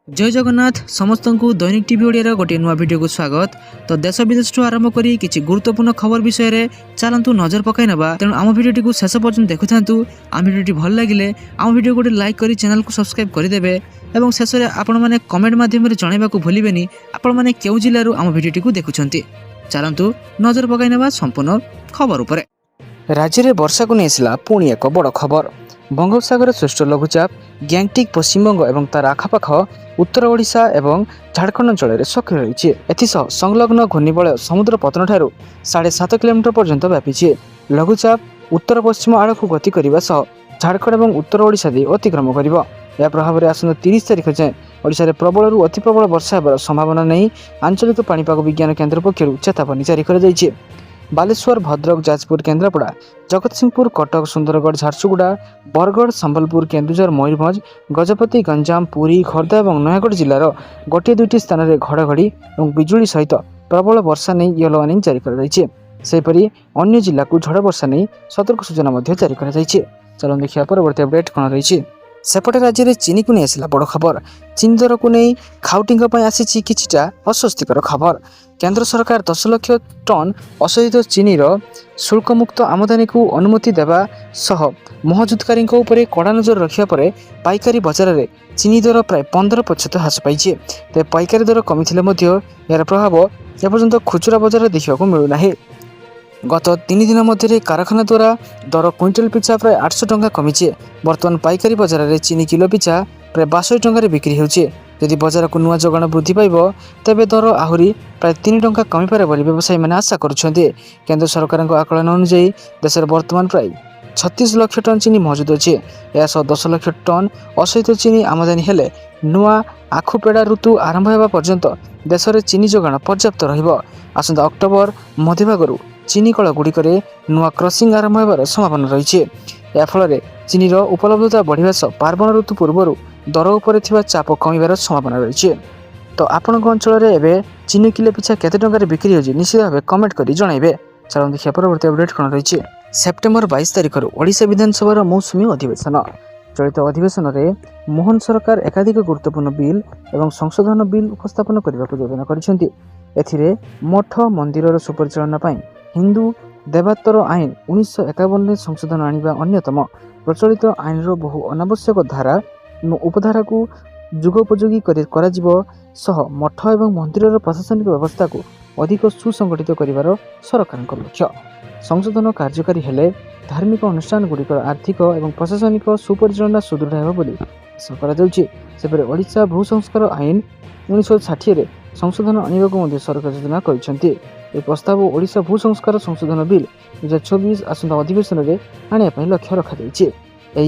जय जगन्नाथ समस्त को दैनिक टीवी ओडिया गोटे नुआ वीडियो को स्वागत। तो देश विदेश आरंभ करी किछि गुरुत्वपूर्ण खबर विषय रे चलंतु नजर पकाई नबा। तेणु आम वीडियो को शेष पर्यंत देखुथांतु। आम वीडियो भल लागिले आम वीडियो गोटे लाइक करी चैनल को सब्सक्राइब कर देबे एवं शेष रे आपण माने कमेंट माध्यम रे जणाइबा को भूलिबेनी आपण माने केउ जिल्ला रु आम वीडियो को देखुछंती। चलंतु नजर पकाई नबा संपूर्ण खबर उपरे। राज्य रे वर्षा को नेसिला पुणी एक बड़ खबर। बंगोपसागर सृष्ट लघुचाप ग्यांगटिक पश्चिमबंग एवं तार आखापाख उत्तर ओडिशा एवं झारखंड अंचल में सक्रिय रही। एथिसह संलग्न घूर्णिबलय समुद्र पतन ठारू 7.5 किलोमीटर पर्यंत व्यापी। लघुचाप उत्तर पश्चिम आड़क गति करने सह झारखंड एवं उत्तर ओडिशा दे अतिक्रम कर प्रभाव में आसन्ता 30 तारिख जाए ओडिशा प्रबल अति प्रबल वर्षा होबार संभावना नहीं आंचलिक पाणीपाग विज्ञान केन्द्र पक्षर चेतावनी जारी कर बालेश्वर भद्रक जाजपुर केन्द्रापड़ा जगतसिंहपुर कटक सुंदरगढ़ झारसुगुड़ा बरगढ़ संबलपुर केन्दुझर मयूरभंज गजपति गंजाम पुरी खोर्धा और नयागढ़ जिलार गोटे दुईटी स्थान में घड़घड़ी और बिजुली सहित प्रबल वर्षा नहीं येलो वार्निंग जारी कर अन्य जिला को झड़ वर्षा नहीं सतर्क सूचना जारी कर। चलो देखिए परवर्ती अपडेट कौन रही। सेपटे राज्य में चीनी को नहीं आसला बड़ खबर। चीनी दर को नहीं खाउटी आसी किछिटा अस्वस्तिकर खबर। केंद्र सरकार 10 लाख टन अशोधित चीनीर शुल्कमुक्त आमदानी को अनुमति देवा सह महजुदकारी कड़ा नजर रखा पर पाइकारी बजार में चीनी दर प्राय 15% ह्रास पाई। तेज पाइकारी दर कमी यार प्रभाव एपर्यंत खुचरा बजार देखा मिलूना। गत 3 दिन मध्य कारखाना द्वारा दर क्विंटाल पिछा प्राय 800 टंका कमी। बर्तमान पाइकारी बजार में चीनी किलो पिछा प्राय 62 टंका बिक्री होची। यदि बजार को नुआ जगाण वृद्धि पाइब तेबे दर आहरी प्राय 3 टंका कमी पारे बोली व्यवसायी मैंने आशा करुछन्ते। केंद्र सरकार आकलन अनुसार देश में बर्तमान प्राय 36 लाख टन चीनी मौजूद अच्छी। यह 10 लाख टन अशोधित चीनी आमदानी हेले नुआ आखुपेड़ा ऋतु आरंभ होगा पर्यंत देश में चीनी जगाण पर्याप्त रहिबो। आसंता अक्टोबर मध्यभागरू चीनी कल गुड़िक नुआ क्रसिंग आरंभ होबार संभावना रही। या फल चीनीर उपलब्धता बढ़िया सह पार्वण ऋतु पूर्व दर उपर चाप कमिबार संभावना रही। तो आपण अंचल में एवं चीनी किलो पिछा केते टंका बिक्री होची निश्चित भाव कमेंट करी जणाइबे। चलो देखिए परवर्ती अपडेट कौन रही। सेप्टेम्बर 22 तारिख ओडिशा विधानसभा मौसुमी अधिवेशन। चलित अधिवेशन में मोहन सरकार एकाधिक गुरुत्वपूर्ण बिल एवं संशोधन बिल उपस्थापन करने को योजना कर मठ मंदिर सुपरिचालना हिंदू देवात्तर आईन 1951 संशोधन आनिबा अन्यतम। प्रचलित आईन बहु अनावश्यक धारा उपधारा को जुगोपयोगी सह मठ एवं मंदिर प्रशासनिक व्यवस्था को अधिक सुसंगठित कर सरकार लक्ष्य। संशोधन कार्यकारी हेले धार्मिक अनुष्ठान गुड़िक आर्थिक और प्रशासनिक सुपरिचालना सुदृढ़ होगी आशा कर। ओडिशा भू संस्कार आईन 1960 संशोधन आने को सरकार योजना कर प्रस्ताव ओडिशा भू संस्कार संशोधन बिल 2024 आसंता अधिवेशन में आने लक्ष्य रखा।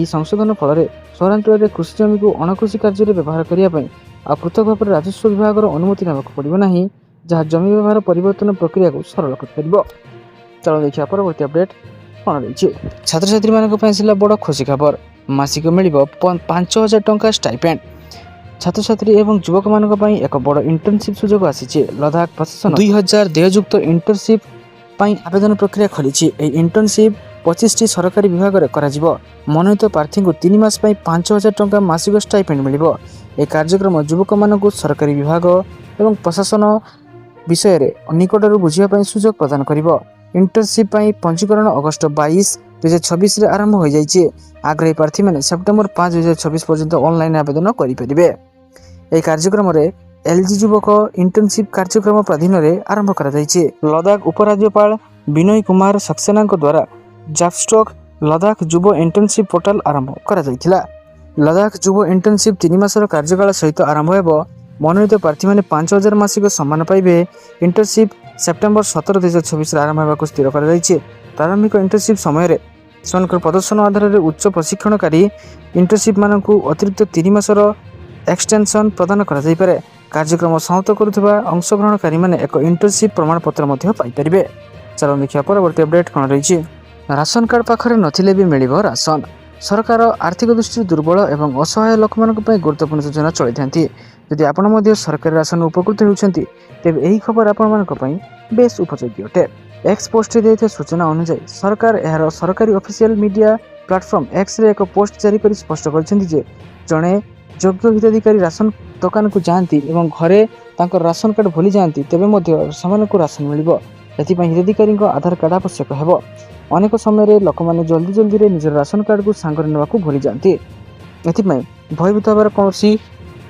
संशोधन फल सहरांचल कृषि जमी को अणकृषि कार्य व्यवहार करने आ पृथक भाव में राजस्व विभाग अनुमति नाक पड़ो ना जहाँ जमी व्यवहार परिवर्तन प्रक्रिया को सरल कर। चलो देखिए परवर्ती अपडेट कौन रही। छात्र छात्री मानी बड़ खुशी खबर। मासिक मिल 5000 टंका स्टाइपेंड। छात्र छात्री एवं युवक मानक एक बड़ इंटर्नशिप सुजोग आसी। लद्दाख प्रशासन 2000 देययुक्त इंटर्नशिप आवेदन प्रक्रिया खोली। इंटर्नशिप 25टी सरकारी विभाग में मनोनीत प्रार्थी को 3 मास 5000 टंका मासिक स्टाइपेंड मिल। कार्यक्रम युवक मानक सरकारी विभाग एवं प्रशासन विषय निकटर बुझापी सुजोग प्रदान कर। इंटर्नशिप पंजीकरण अगस्ट 22 2026 आरंभ हो जाए। आग्रही प्रार्थी मैंने सेप्टेम्बर 5 2026 पर्यंत ऑनलाइन आवेदन करेंगे। यह कार्यक्रम एलजी युवक इंटर्नशिप कार्यक्रम प्राधीन आरंभ कर। लद्दाख उपराज्यपाल विनय कुमार सक्सेना द्वारा जापस्टॉक लद्दाख युव इंटर्नशिप पोर्टाल आरंभ कर। लद्दाख युव इंटर्नशिप 3 मासर कार्यकाल सहित आरंभ हो। मनोनीत प्रार्थी मैंने 5000 मासिक सम्मान पाइबे। इंटर्नशिप सेप्टेम्बर 17 2026 आरंभ होगा स्थिर कर। प्रारंभिक इंटर्नशिप समय प्रदर्शन आधार में उच्च प्रशिक्षणकारी इंटर्नशिप मान अतिरिक्त 3 मासर एक्सटेंशन प्रदान कर। कार्यक्रम समाप्त करुवा अंशग्रहणकारी मैंने एक इंटर्नशिप प्रमाणपत्र पाइपर। चलो देखिए परवर्ती अपडेट कौन रही। राशन कार्ड पाखे नथिले भी मिल राशन। सरकार आर्थिक दृष्टि दुर्बल एवं असहाय लोक गुरुत्वपूर्ण योजना चलाई था। यदि आपण सरकारी राशन उपकृत होती तेज यही खबर आपण बेस उपयोगी अटे। एक्स पोस्ट देते सूचना अनुसार सरकार यार सरकारी official media platform X ray एक पोस्ट जारी कर स्पष्ट कर जड़े ଯୋଗ୍ୟ ହିତାଧିକାରୀ ରାସନ ଦୋକାନକୁ ଯାଆନ୍ତି ଏବଂ ଘରେ ତାଙ୍କର ରାସନ କାର୍ଡ଼ ଭୁଲି ଯାଆନ୍ତି ତେବେ ମଧ୍ୟ ସେମାନଙ୍କୁ ରାସନ ମିଳିବ। ଏଥିପାଇଁ ହିତାଧିକାରୀଙ୍କ ଆଧାର କାର୍ଡ଼ ଆବଶ୍ୟକ ହେବ। ଅନେକ ସମୟରେ ଲୋକମାନେ ଜଲ୍ଦିରେ ନିଜର ରାସନ କାର୍ଡ଼କୁ ସାଙ୍ଗରେ ନେବାକୁ ଭୁଲି ଯାଆନ୍ତି। ଏଥିପାଇଁ ଭୟଭୀତ ହେବାର କୌଣସି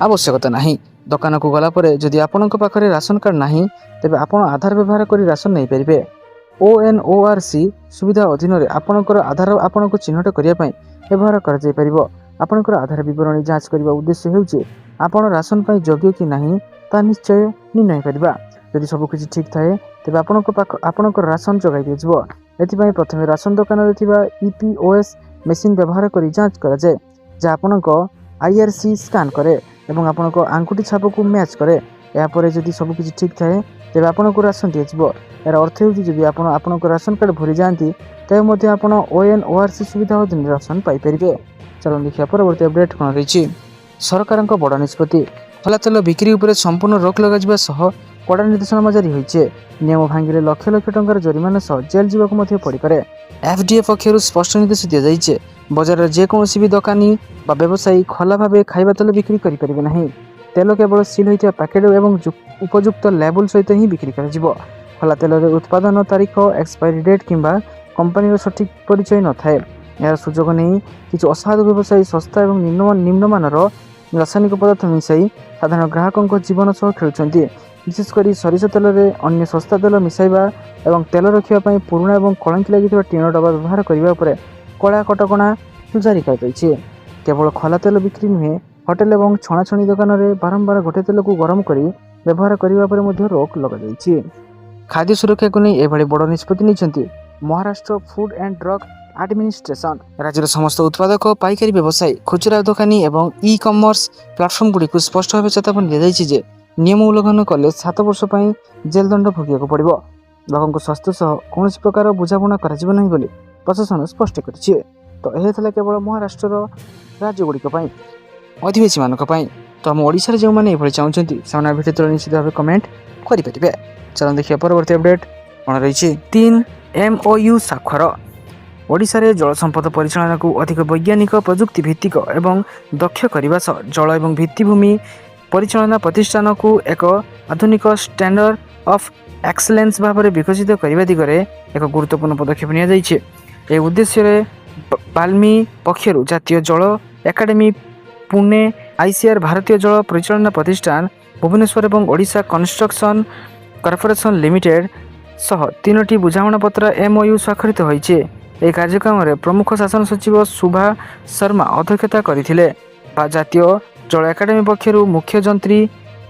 ଆବଶ୍ୟକତା ନାହିଁ। ଦୋକାନକୁ ଗଲା ପରେ ଯଦି ଆପଣଙ୍କ ପାଖରେ ରାସନ କାର୍ଡ଼ ନାହିଁ ତେବେ ଆପଣ ଆଧାର ବ୍ୟବହାର କରି ରାସନ ନେଇପାରିବେ। ONORC ସୁବିଧା ଅଧୀନରେ ଆପଣଙ୍କର ଆଧାର ଆପଣଙ୍କୁ ଚିହ୍ନଟ କରିବା ପାଇଁ ବ୍ୟବହାର କରାଯାଇପାରିବ। ଆପଣଙ୍କର ଆଧାର ବିବରଣୀ ଯାଞ୍ଚ କରିବା ଉଦ୍ଦେଶ୍ୟ ହେଉଛି ଆପଣ ରାସନ ପାଇଁ ଯୋଗ୍ୟ କି ନାହିଁ ତାହା ନିଶ୍ଚୟ ନିର୍ଣ୍ଣୟ କରିବା। ଯଦି ସବୁକିଛି ଠିକ୍ ଥାଏ ତେବେ ଆପଣଙ୍କର ରାସନ ଯୋଗାଇ ଦିଆଯିବ। ଏଥିପାଇଁ ପ୍ରଥମେ ରାସନ ଦୋକାନରେ ଥିବା EPOS ମେସିନ୍ ବ୍ୟବହାର କରି ଯାଞ୍ଚ କରାଯାଏ, ଯାହା ଆପଣଙ୍କ IRC ସ୍କାନ୍ କରେ ଏବଂ ଆପଣଙ୍କ ଆଙ୍ଗୁଠି ଛାପକୁ ମ୍ୟାଚ୍ କରେ। ଏହାପରେ ଯଦି ସବୁକିଛି ଠିକ୍ ଥାଏ ତେବେ ଆପଣଙ୍କୁ ରାସନ ଦିଆଯିବ। ଏହାର ଅର୍ଥ ହେଉଛି ଯଦି ଆପଣ ଆପଣଙ୍କ ରାସନ କାର୍ଡ଼ ଭୁଲି ଯାଆନ୍ତି ତେବେ ମଧ୍ୟ ଆପଣ ONORC ସୁବିଧା ଅଧୀନରେ ରାସନ ପାଇପାରିବେ। ଚାଲନ୍ତୁ ଦେଖିବା ପରବର୍ତ୍ତୀ ଅପଡେଟ୍ କ'ଣ ରହିଛି। ସରକାରଙ୍କ ବଡ଼ ନିଷ୍ପତ୍ତି। ଖୋଲା ତେଲ ବିକ୍ରି ଉପରେ ସମ୍ପୂର୍ଣ୍ଣ ରୋକ ଲଗାଯିବା ସହ କଡ଼ା ନିର୍ଦ୍ଦେଶନାମା ଜାରି ହୋଇଛି। ନିୟମ ଭାଙ୍ଗିଲେ ଲକ୍ଷ ଟଙ୍କାର ଜରିମାନା ସହ ଜେଲ୍ ଯିବାକୁ ମଧ୍ୟ ପଡ଼ିପାରେ। FDA ପକ୍ଷରୁ ସ୍ପଷ୍ଟ ନିର୍ଦ୍ଦେଶ ଦିଆଯାଇଛି, ବଜାରରେ ଯେକୌଣସି ବି ଦୋକାନୀ ବା ବ୍ୟବସାୟୀ ଖୋଲା ଭାବେ ଖାଇବା ତେଲ ବିକ୍ରି କରିପାରିବେ ନାହିଁ। ତେଲ କେବଳ ସିଲ୍ ହୋଇଥିବା ପ୍ୟାକେଟ୍ ଏବଂ ଉପଯୁକ୍ତ ଲେବୁଲ୍ ସହିତ ହିଁ ବିକ୍ରି କରାଯିବ। ଖୋଲା ତେଲରେ ଉତ୍ପାଦନ ତାରିଖ, ଏକ୍ସପାୟରି ଡେଟ୍ କିମ୍ବା କମ୍ପାନୀର ସଠିକ୍ ପରିଚୟ ନଥାଏ। ଏହାର ସୁଯୋଗ ନେଇ କିଛି ଅସାଧୁ ବ୍ୟବସାୟୀ ଶସ୍ତା ଏବଂ ନିମ୍ନମାନର ରାସାୟନିକ ପଦାର୍ଥ ମିଶାଇ ସାଧାରଣ ଗ୍ରାହକଙ୍କ ଜୀବନ ସହ ଖେଳୁଛନ୍ତି। ବିଶେଷ କରି ସୋରିଷ ତେଲରେ ଅନ୍ୟ ଶସ୍ତା ତେଲ ମିଶାଇବା ଏବଂ ତେଲ ରଖିବା ପାଇଁ ପୁରୁଣା ଏବଂ କଳଙ୍କି ଲାଗିଥିବା ଟିଣ ଡବା ବ୍ୟବହାର କରିବା ଉପରେ କଡ଼ା କଟକଣା ଜାରି କରାଯାଇଛି। କେବଳ ଖୋଲା ତେଲ ବିକ୍ରି ନୁହେଁ, ହୋଟେଲ ଏବଂ ଛଣାଛଣି ଦୋକାନରେ ବାରମ୍ବାର ଗୋଟିଏ ତେଲକୁ ଗରମ କରି ବ୍ୟବହାର କରିବା ଉପରେ ମଧ୍ୟ ରୋକ ଲଗାଯାଇଛି। ଖାଦ୍ୟ ସୁରକ୍ଷାକୁ ନେଇ ଏଭଳି ବଡ଼ ନିଷ୍ପତ୍ତି ନେଇଛନ୍ତି Maharashtra food and drug administration. ରାଜ୍ୟର ସମସ୍ତ ଉତ୍ପାଦକ, ପାଇକାରୀ ବ୍ୟବସାୟୀ, ଖୁଚୁରା ଦୋକାନୀ ଏବଂ ଇ-କମର୍ସ ପ୍ଲାଟଫର୍ମଗୁଡ଼ିକୁ ସ୍ପଷ୍ଟ ଭାବେ ଚେତାବନୀ ଦିଆଯାଇଛି ଯେ ନିୟମ ଉଲ୍ଲଂଘନ କଲେ 7 ବର୍ଷ ପାଇଁ ଜେଲ୍ ଦଣ୍ଡ ଭୋଗିବାକୁ ପଡ଼ିବ। ଲୋକଙ୍କ ସ୍ୱାସ୍ଥ୍ୟ ସହ କୌଣସି ପ୍ରକାର ବୁଝାମଣା କରାଯିବ ନାହିଁ ବୋଲି ପ୍ରଶାସନ ସ୍ପଷ୍ଟ କରିଛି। ତ ଏହା ଥିଲା କେବଳ ମହାରାଷ୍ଟ୍ରର ରାଜ୍ୟଗୁଡ଼ିକ ପାଇଁ, ଅଧିବାସୀମାନଙ୍କ ପାଇଁ। ତ ଆମ ଓଡ଼ିଶାରେ ଯେଉଁମାନେ ଏଭଳି ଚାହୁଁଛନ୍ତି ସେମାନେ ଭିଡ଼ିଓ ତଳେ ନିଶ୍ଚିତ ଭାବେ କମେଣ୍ଟ କରିପାରିବେ। ଚାଲନ୍ତୁ ଦେଖିବା ପରବର୍ତ୍ତୀ ଅପଡେଟ୍ କ'ଣ ରହିଛି। 3 MOU ସ୍ୱାକ୍ଷର। ଓଡ଼ିଶାରେ ଜଳ ସମ୍ପଦ ପରିଚାଳନାକୁ ଅଧିକ ବୈଜ୍ଞାନିକ, ପ୍ରଯୁକ୍ତି ଭିତ୍ତିକ ଏବଂ ଦକ୍ଷ କରିବା ସହ ଜଳ ଏବଂ ଭିତ୍ତିଭୂମି ପରିଚାଳନା ପ୍ରତିଷ୍ଠାନକୁ ଏକ ଆଧୁନିକ ଷ୍ଟାଣ୍ଡାର୍ଡ ଅଫ୍ ଏକ୍ସେଲେନ୍ସ ଭାବରେ ବିକଶିତ କରିବା ଦିଗରେ ଏକ ଗୁରୁତ୍ୱପୂର୍ଣ୍ଣ ପଦକ୍ଷେପ ନିଆଯାଇଛି। ଏହି ଉଦ୍ଦେଶ୍ୟରେ ବାଲ୍ମି ପକ୍ଷରୁ ଜାତୀୟ ଜଳ ଏକାଡେମୀ, ପୁନେ, ICR ଭାରତୀୟ ଜଳ ପରିଚାଳନା ପ୍ରତିଷ୍ଠାନ, ଭୁବନେଶ୍ୱର ଏବଂ ଓଡ଼ିଶା କନଷ୍ଟ୍ରକ୍ସନ କର୍ପୋରେସନ ଲିମିଟେଡ୍ ସହ 3ଟି ବୁଝାମଣାପତ୍ର MOU ସ୍ୱାକ୍ଷରିତ ହୋଇଛି। ଏହି କାର୍ଯ୍ୟକ୍ରମରେ ପ୍ରମୁଖ ଶାସନ ସଚିବ ଶୁଭା ଶର୍ମା ଅଧ୍ୟକ୍ଷତା କରିଥିଲେ। ଜାତୀୟ ଜଳ ଏକାଡେମୀ ପକ୍ଷରୁ ମୁଖ୍ୟ ଯନ୍ତ୍ରୀ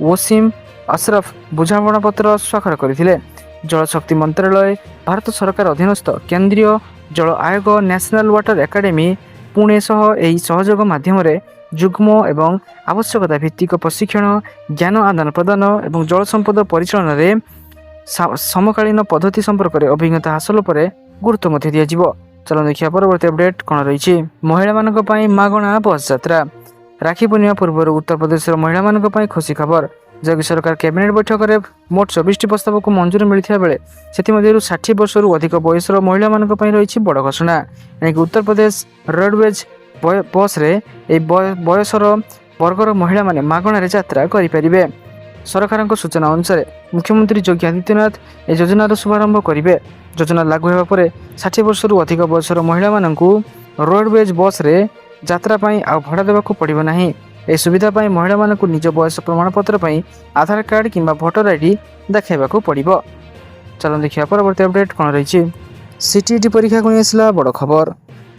ୱସିମ୍ ଅଶରଫ ବୁଝାମଣାପତ୍ର ସ୍ୱାକ୍ଷର କରିଥିଲେ। ଜଳଶକ୍ତି ମନ୍ତ୍ରାଳୟ, ଭାରତ ସରକାର ଅଧୀନସ୍ଥ କେନ୍ଦ୍ରୀୟ ଜଳ ଆୟୋଗ, ନ୍ୟାସନାଲ ୱାଟର ଏକାଡେମୀ, ପୁଣେ ସହ ଏହି ସହଯୋଗ ମାଧ୍ୟମରେ ଯୁଗ୍ମ ଏବଂ ଆବଶ୍ୟକତା ଭିତ୍ତିକ ପ୍ରଶିକ୍ଷଣ, ଜ୍ଞାନ ଆଦାନ ପ୍ରଦାନ ଏବଂ ଜଳ ସମ୍ପଦ ପରିଚାଳନାରେ ସମକାଳୀନ ପଦ୍ଧତି ସମ୍ପର୍କରେ ଅଭିଜ୍ଞତା ହାସଲ ଉପରେ ଗୁରୁତ୍ୱ ମଧ୍ୟ ଦିଆଯିବ। ଚାଲନ୍ତୁ ଦେଖିବା ପରବର୍ତ୍ତୀ ଅପଡେଟ୍ କ'ଣ ରହିଛି। ମହିଳାମାନଙ୍କ ପାଇଁ ମାଗଣା ବସ୍ ଯାତ୍ରା। ରାକ୍ଷୀ ପୂର୍ଣ୍ଣିମା ପୂର୍ବରୁ ଉତ୍ତରପ୍ରଦେଶର ମହିଳାମାନଙ୍କ ପାଇଁ ଖୁସି ଖବର। ଯୋଗୀ ସରକାର କ୍ୟାବିନେଟ୍ ବୈଠକରେ ମୋଟ 24ଟି ପ୍ରସ୍ତାବକୁ ମଞ୍ଜୁରୀ ମିଳିଥିବା ବେଳେ ସେଥିମଧ୍ୟରୁ 60 ବର୍ଷରୁ ଅଧିକ ବୟସର ମହିଳାମାନଙ୍କ ପାଇଁ ରହିଛି ବଡ଼ ଘୋଷଣା। ଏଣିକି ଉତ୍ତରପ୍ରଦେଶ ରୋଡୱେଜ ବସ୍ରେ ଏହି ବୟସର ବର୍ଗର ମହିଳାମାନେ ମାଗଣାରେ ଯାତ୍ରା କରିପାରିବେ। ସରକାରଙ୍କ ସୂଚନା ଅନୁସାରେ ମୁଖ୍ୟମନ୍ତ୍ରୀ ଯୋଗୀ ଆଦିତ୍ୟନାଥ ଏହି ଯୋଜନାର ଶୁଭାରମ୍ଭ କରିବେ। ଯୋଜନା ଲାଗୁ ହେବା ପରେ 60 ବର୍ଷରୁ ଅଧିକ ବୟସର ମହିଳାମାନଙ୍କୁ ରୋଡୱେଜ ବସ୍ରେ ଯାତ୍ରା ପାଇଁ ଆଉ ଭଡ଼ା ଦେବାକୁ ପଡ଼ିବ ନାହିଁ। ଏହି ସୁବିଧା ପାଇଁ ମହିଳାମାନଙ୍କୁ ନିଜ ବୟସ ପ୍ରମାଣପତ୍ର ପାଇଁ ଆଧାର କାର୍ଡ଼ କିମ୍ବା ଭୋଟର ID ଦେଖାଇବାକୁ ପଡ଼ିବ। ଚାଲନ୍ତୁ ଦେଖିବା ପରବର୍ତ୍ତୀ ଅପଡେଟ୍ କ'ଣ ରହିଛି। CTET ପରୀକ୍ଷାକୁ ନେଇ ଆସିଲା ବଡ଼ ଖବର।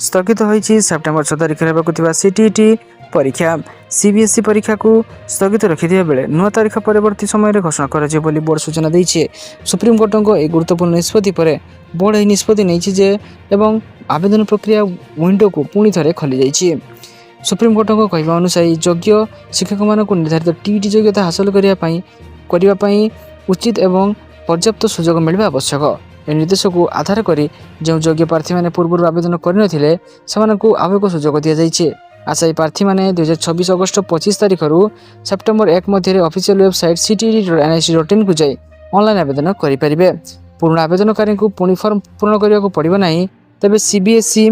ସ୍ଥଗିତ ହୋଇଛି ସେପ୍ଟେମ୍ବର 6 ତାରିଖରେ ହେବାକୁ ଥିବା CTET ପରୀକ୍ଷା। CBSE ପରୀକ୍ଷାକୁ ସ୍ଥଗିତ ରଖିଥିବା ବେଳେ ନୂଆ ତାରିଖ ପରବର୍ତ୍ତୀ ସମୟରେ ଘୋଷଣା କରାଯିବ ବୋଲି ବୋର୍ଡ ସୂଚନା ଦେଇଛି। ସୁପ୍ରିମକୋର୍ଟଙ୍କ ଏହି ଗୁରୁତ୍ୱପୂର୍ଣ୍ଣ ନିଷ୍ପତ୍ତି ପରେ ବୋର୍ଡ ଏହି ନିଷ୍ପତ୍ତି ନେଇଛି ଯେ ଏବଂ ଆବେଦନ ପ୍ରକ୍ରିୟା ୱିଣ୍ଡୋକୁ ପୁଣି ଥରେ ଖୋଲିଯାଇଛି। ସୁପ୍ରିମକୋର୍ଟଙ୍କ କହିବା ଅନୁସାରେ ଯୋଗ୍ୟ ଶିକ୍ଷକମାନଙ୍କୁ ନିର୍ଦ୍ଧାରିତ TET ଯୋଗ୍ୟତା ହାସଲ କରିବା ପାଇଁ ଉଚିତ ଏବଂ ପର୍ଯ୍ୟାପ୍ତ ସୁଯୋଗ ମିଳିବା ଆବଶ୍ୟକ। ଏହି ନିର୍ଦ୍ଦେଶକୁ ଆଧାର କରି ଯେଉଁ ଯୋଗ୍ୟ ପ୍ରାର୍ଥୀମାନେ ପୂର୍ବରୁ ଆବେଦନ କରିନଥିଲେ ସେମାନଙ୍କୁ ଆଉ ଏକ ସୁଯୋଗ ଦିଆଯାଇଛି। ଆଶାୟୀ ପ୍ରାର୍ଥୀମାନେ 2024 ଅଗଷ୍ଟ 25 ତାରିଖରୁ ସେପ୍ଟେମ୍ବର 1 ମଧ୍ୟରେ ଅଫିସିଆଲ ୱେବସାଇଟ୍ ctet.nic.in ଯାଇ ଅନଲାଇନ୍ ଆବେଦନ କରିପାରିବେ। ପୁରୁଣା ଆବେଦନକାରୀଙ୍କୁ ପୁଣି ଫର୍ମ ପୂରଣ କରିବାକୁ ପଡ଼ିବ ନାହିଁ। ତେବେ CBSE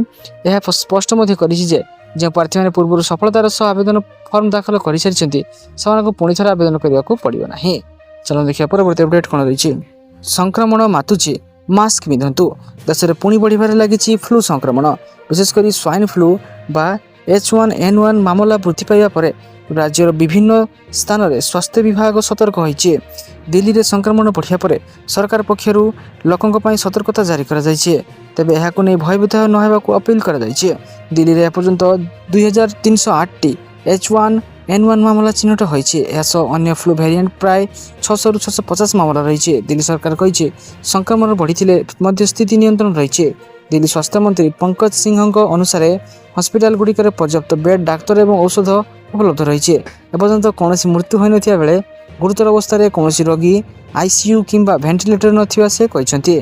ଏହା ସ୍ପଷ୍ଟ ମଧ୍ୟ କରିଛି ଯେ ଯେଉଁ ପ୍ରାର୍ଥୀମାନେ ପୂର୍ବରୁ ସଫଳତାର ସହ ଆବେଦନ ଫର୍ମ ଦାଖଲ କରିସାରିଛନ୍ତି ସେମାନଙ୍କୁ ପୁଣି ଥରେ ଆବେଦନ କରିବାକୁ ପଡ଼ିବ ନାହିଁ। ଚାଲନ୍ତୁ ଦେଖିବା ପରବର୍ତ୍ତୀ ଅପଡେଟ୍ କ'ଣ ରହିଛି। ସଂକ୍ରମଣ ମାତୁଛି, ମାସ୍କ ପିନ୍ଧନ୍ତୁ। ଦେଶରେ ପୁଣି ବଢ଼ିବାରେ ଲାଗିଛି ଫ୍ଲୁ ସଂକ୍ରମଣ। ବିଶେଷ କରି ସ୍ୱାଇନ୍ ଫ୍ଲୁ ବା H1N1 ମାମଲା ବୃଦ୍ଧି ପାଇବା ପରେ ରାଜ୍ୟର ବିଭିନ୍ନ ସ୍ଥାନରେ ସ୍ୱାସ୍ଥ୍ୟ ବିଭାଗ ସତର୍କ ହୋଇଛି। ଦିଲ୍ଲୀରେ ସଂକ୍ରମଣ ବଢ଼ିବା ପରେ ସରକାର ପକ୍ଷରୁ ଲୋକଙ୍କ ପାଇଁ ସତର୍କତା ଜାରି କରାଯାଇଛି। ତେବେ ଏହାକୁ ନେଇ ଭୟଭୀତ ନ ହେବାକୁ ଅପିଲ କରାଯାଇଛି। ଦିଲ୍ଲୀରେ ଏପର୍ଯ୍ୟନ୍ତ 2308ଟି H1N1 ମାମଲା ଚିହ୍ନଟ ହୋଇଛି। ଏହା ସହ ଅନ୍ୟ ଫ୍ଲୁ ଭେରିଏଣ୍ଟ ପ୍ରାୟ 600ରୁ 650 ମାମଲା ରହିଛି। ଦିଲ୍ଲୀ ସରକାର କହିଛି ସଂକ୍ରମଣ ବଢ଼ିଥିଲେ ମଧ୍ୟ ସ୍ଥିତି ନିୟନ୍ତ୍ରଣ ରହିଛି। ଦିଲ୍ଲୀ ସ୍ୱାସ୍ଥ୍ୟମନ୍ତ୍ରୀ ପଙ୍କଜ ସିଂହଙ୍କ ଅନୁସାରେ ହସ୍ପିଟାଲଗୁଡ଼ିକରେ ପର୍ଯ୍ୟାପ୍ତ ବେଡ୍, ଡାକ୍ତର ଏବଂ ଔଷଧ ଉପଲବ୍ଧ ରହିଛି। ଏପର୍ଯ୍ୟନ୍ତ କୌଣସି ମୃତ୍ୟୁ ହୋଇନଥିବା ବେଳେ ଗୁରୁତର ଅବସ୍ଥାରେ କୌଣସି ରୋଗୀ ICU କିମ୍ବା ଭେଣ୍ଟିଲେଟର ନଥିବା ସେ କହିଛନ୍ତି।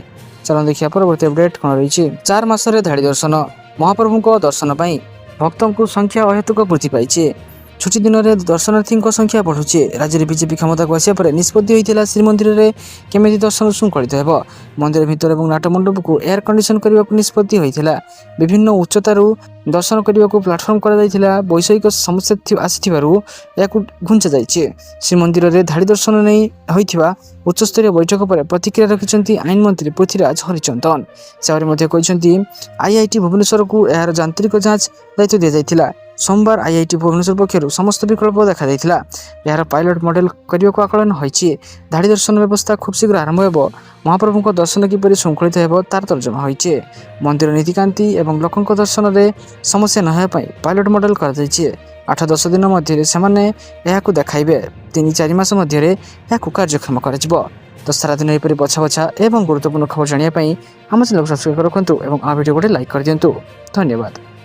ଚାଲନ୍ତୁ ଦେଖିବା ପରବର୍ତ୍ତୀ ଅପଡେଟ୍ କ'ଣ ରହିଛି। 4 ମାସରେ ଧାଡ଼ି ଦର୍ଶନ। ମହାପ୍ରଭୁଙ୍କ ଦର୍ଶନ ପାଇଁ ଭକ୍ତଙ୍କ ସଂଖ୍ୟା ଅହେତୁକ ବୃଦ୍ଧି ପାଇଛି। ଛୁଟି ଦିନରେ ଦର୍ଶନାର୍ଥୀଙ୍କ ସଂଖ୍ୟା ବଢ଼ୁଛି। ରାଜ୍ୟରେ ବିଜେପି କ୍ଷମତାକୁ ଆସିବା ପରେ ନିଷ୍ପତ୍ତି ହୋଇଥିଲା ଶ୍ରୀମନ୍ଦିରରେ କେମିତି ଦର୍ଶନ ଶୃଙ୍ଖଳିତ ହେବ। ମନ୍ଦିର ଭିତର ଏବଂ ନାଟମଣ୍ଡପକୁ ଏୟାର କଣ୍ଡିସନ କରିବାକୁ ନିଷ୍ପତ୍ତି ହୋଇଥିଲା। ବିଭିନ୍ନ ଉଚ୍ଚତାରୁ ଦର୍ଶନ କରିବାକୁ ପ୍ଲାଟଫର୍ମ କରାଯାଇଥିଲା। ବୈଷୟିକ ସମସ୍ୟା ଆସିଥିବାରୁ ଏହାକୁ ଘୁଞ୍ଚାଯାଇଛି। ଶ୍ରୀମନ୍ଦିରରେ ଧାଡ଼ି ଦର୍ଶନ ନେଇ ହୋଇଥିବା ଉଚ୍ଚସ୍ତରୀୟ ବୈଠକ ପରେ ପ୍ରତିକ୍ରିୟା ରଖିଛନ୍ତି ଆଇନ ମନ୍ତ୍ରୀ ପୃଥ୍ୱୀରାଜ ହରିଚନ୍ଦନ। ସେ ଆହୁରି ମଧ୍ୟ କହିଛନ୍ତି IIT ଭୁବନେଶ୍ୱରକୁ ଏହାର ଯାନ୍ତ୍ରିକ ଯାଞ୍ଚ ଦାୟିତ୍ୱ ଦିଆଯାଇଥିଲା। सोमवार IIT भुवनेश्वर पक्षर समस्त विकल्प देखा यार पायलट मॉडल करने को आकलन होती। धाड़ी दर्शन व्यवस्था खूब शीघ्र आरंभ हो। महाप्रभु दर्शन किपर श्रृंखलित हो तार तर्जमा होती। मंदिर नीतिकांति और लोकों दर्शन में समस्या न होगा पायलट मॉडल कर 8-10 दिन मध्य से देखाइबे। 3-4 मास मध्य कार्यक्षम कर तो सारा दिन यहपरी बछा बछा एवं गुरुत्वपूर्ण खबर जानापी आम चैनल को सब्सक्राइब रखुद और आ वीडियो गोटे लाइक कर दिंतु। धन्यवाद।